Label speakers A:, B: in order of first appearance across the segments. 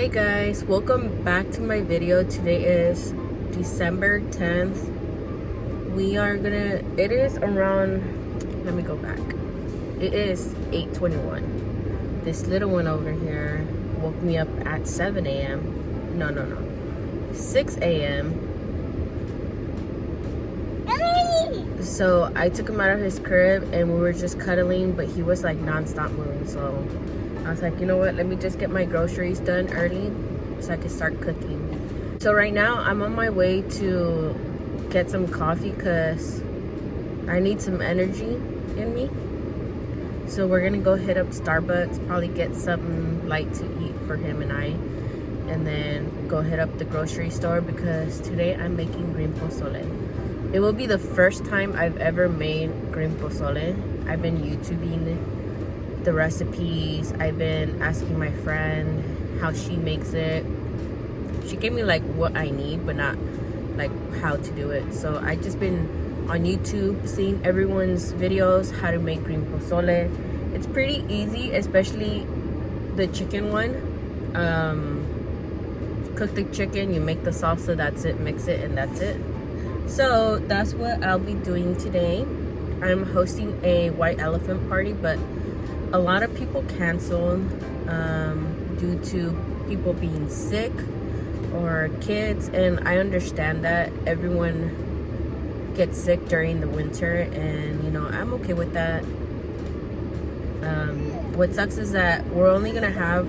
A: Hey guys, welcome back to my video. Today is December 10th. It is around, let me go back. It is 8:21. This little one over here woke me up at 7 a.m. No, 6 a.m. So I took him out of his crib and we were just cuddling, but he was like non-stop moving. So I was like, you know what, let me just get my groceries done early so I can start cooking. So right now I'm on my way to get some coffee because I need some energy in me. So we're gonna go hit up Starbucks, probably get something light to eat for him and I, and then go hit up the grocery store because today I'm making green pozole. It will be the first time I've ever made green pozole. I've been YouTubing the recipes. I've been asking my friend how she makes it. She gave me like what I need, but not like how to do it. So I just been on YouTube seeing everyone's videos how to make green pozole. It's pretty easy, especially the chicken one. Cook the chicken, you make the salsa, that's it, mix it, and that's it. So that's what I'll be doing today. I'm hosting a white elephant party, but a lot of people canceled due to people being sick or kids, and I understand that everyone gets sick during the winter, and you know, I'm okay with that. What sucks is that we're only gonna have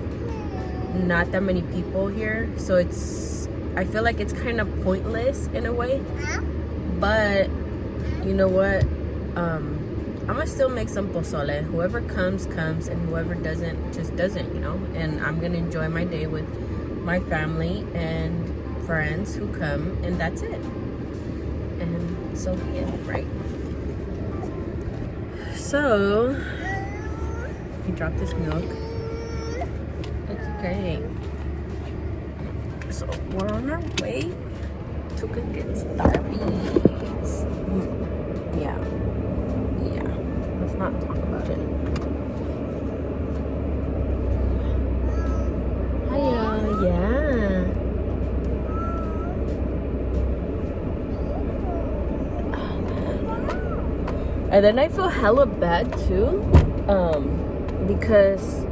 A: not that many people here, so I feel like it's kind of pointless in a way, but you know what, I'm gonna still make some pozole. Whoever comes, and whoever doesn't, just doesn't, you know. And I'm gonna enjoy my day with my family and friends who come, and that's it. And so be it, right? So, he dropped his milk. It's okay. So, we're on our way to go get Starbucks. Yeah. Let's not talk about it. Hiya, yeah. Oh man. And then I feel hella bad too, because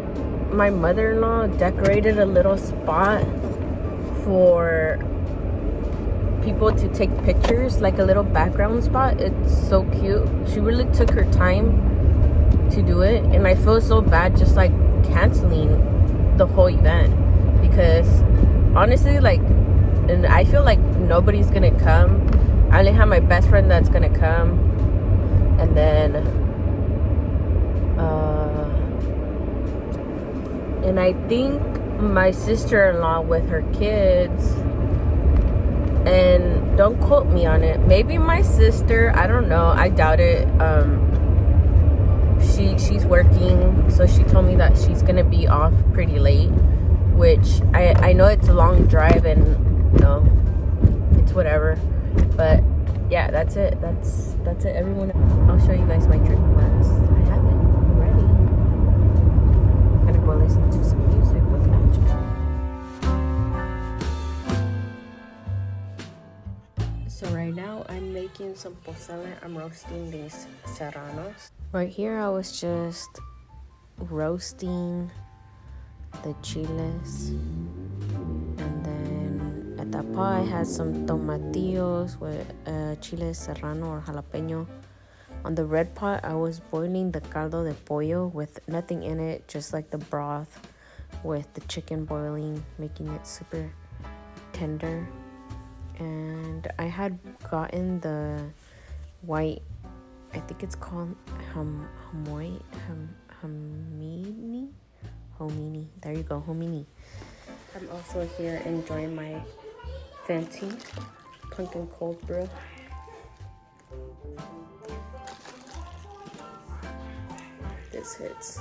A: my mother-in-law decorated a little spot for people to take pictures, like a little background spot. It's so cute. She really took her time to do it, and I feel so bad just like canceling the whole event, because honestly, like, and I feel like nobody's gonna come. I only have my best friend that's gonna come, and then and I think my sister-in-law with her kids. And don't quote me on it. Maybe my sister, I don't know. I doubt it. She's working, so she told me that she's gonna be off pretty late, which I know it's a long drive, and you know, it's whatever. But yeah, that's it. That's it, everyone. I'll show you guys my drink glass. I have it ready. I'm gonna go listen to some music with Angela. So right now I'm making some pozole. I'm roasting these serranos. Right here I was just roasting the chiles. And then at that pot I had some tomatillos with chile serrano or jalapeno. On the red pot I was boiling the caldo de pollo with nothing in it, just like the broth with the chicken boiling, making it super tender. And I had gotten the white, I think it's called homini. There you go, homini. I'm also here enjoying my fancy pumpkin cold brew. This hits.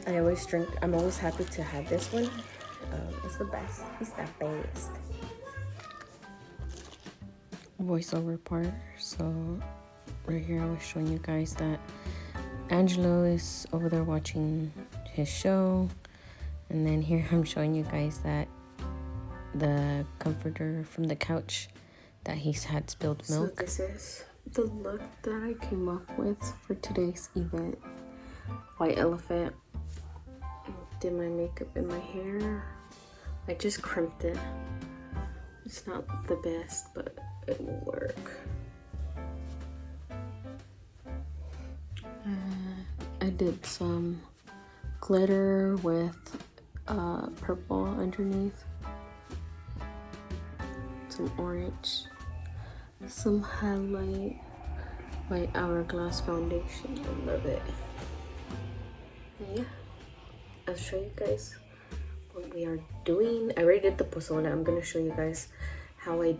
A: I'm always happy to have this one. It's the best. It's the best. Voiceover part. So right here I was showing you guys that Angelo is over there watching his show, And then here I'm showing you guys that the comforter from the couch that he's had spilled milk. So this is the look that I came up with for today's event. White elephant. Did my makeup in my hair. I just crimped it. It's not the best, but it will work. I did some glitter with purple underneath, some orange, some highlight, white hourglass foundation. I love it. Yeah, I'll show you guys what we are doing. I already did the pozole. I'm gonna show you guys how it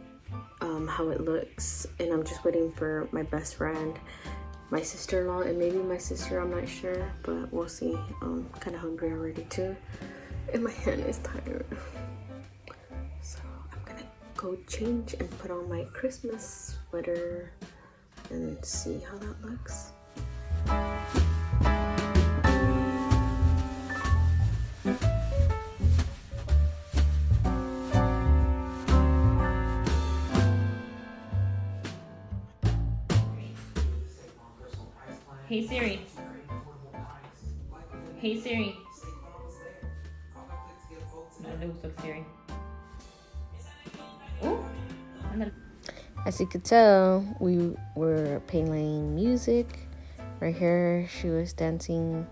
A: looks, and I'm just waiting for my best friend, my sister-in-law, and maybe my sister. I'm not sure, but we'll see. I'm kind of hungry already too, and my hand is tired. So I'm gonna go change and put on my Christmas sweater and see how that looks.
B: Hey Siri. Hey Siri. No le gustó Siri.
A: As you could tell, we were playing music. Right here, she was dancing,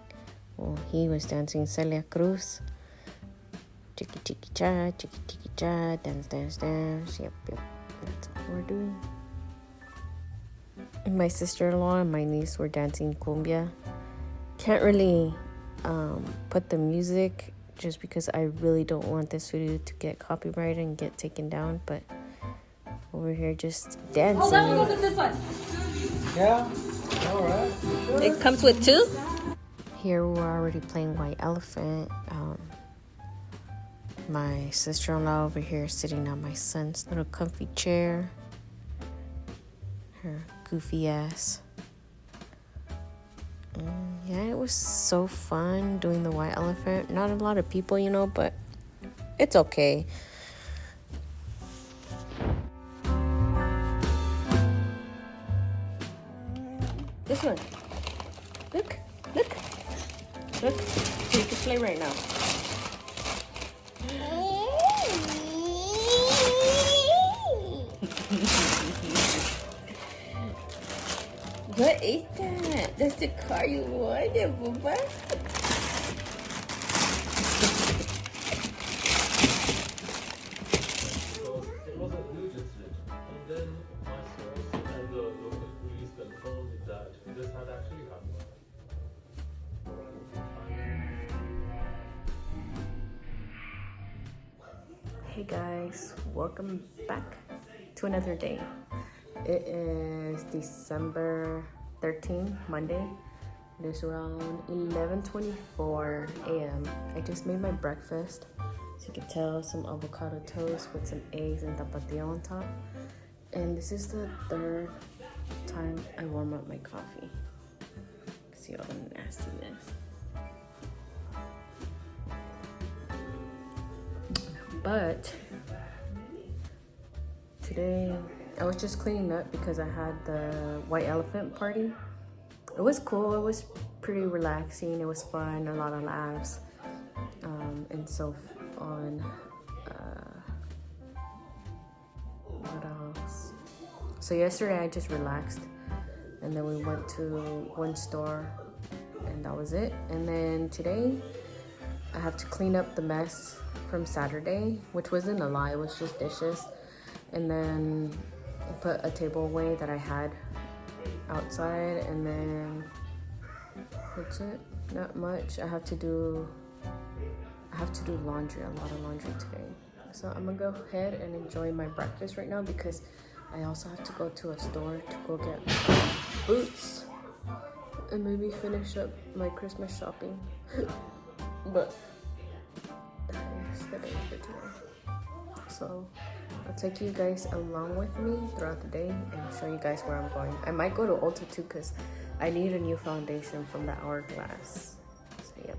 A: well, he was dancing Celia Cruz. Chicky chicky cha, chicky chicky cha, dance, dance, dance. Yep. That's what we're doing. My sister-in-law and my niece were dancing cumbia. Can't really put the music just because I really don't want this video to get copyrighted and get taken down, but over here just dancing.
B: Oh, that one goes with this one.
C: Yeah, all right.
B: It comes with two?
A: Here we're already playing White Elephant. My sister-in-law over here sitting on my son's little comfy chair. Her goofy ass. Yeah, it was so fun doing the White Elephant. Not a lot of people, you know, but it's okay. This one. Look. So you can play right now. What is that? That's the car you wanted, Bubba.
D: It wasn't new incident, and then my source and the local police confirmed that this had actually happened.
A: Hey guys, welcome back to another day. It is December 13th, Monday. It is around 11:24 a.m. I just made my breakfast. As you can tell, some avocado toast with some eggs and tapatio on top. And this is the third time I warm up my coffee. See all the nastiness. But today I was just cleaning up because I had the White Elephant party. It was cool. It was pretty relaxing. It was fun. A lot of laughs and so on. What else? So yesterday I just relaxed, and then we went to one store, and that was it. And then today I have to clean up the mess from Saturday, which wasn't a lot. It was just dishes, and then put a table away that I had outside, and then that's it. Not much. I have to do laundry, a lot of laundry today. So I'm gonna go ahead and enjoy my breakfast right now because I also have to go to a store to go get boots and maybe finish up my Christmas shopping. But that is the day for today. So I'll take you guys along with me throughout the day and show you guys where I'm going. I might go to Ulta too because I need a new foundation from the Hourglass. So yep.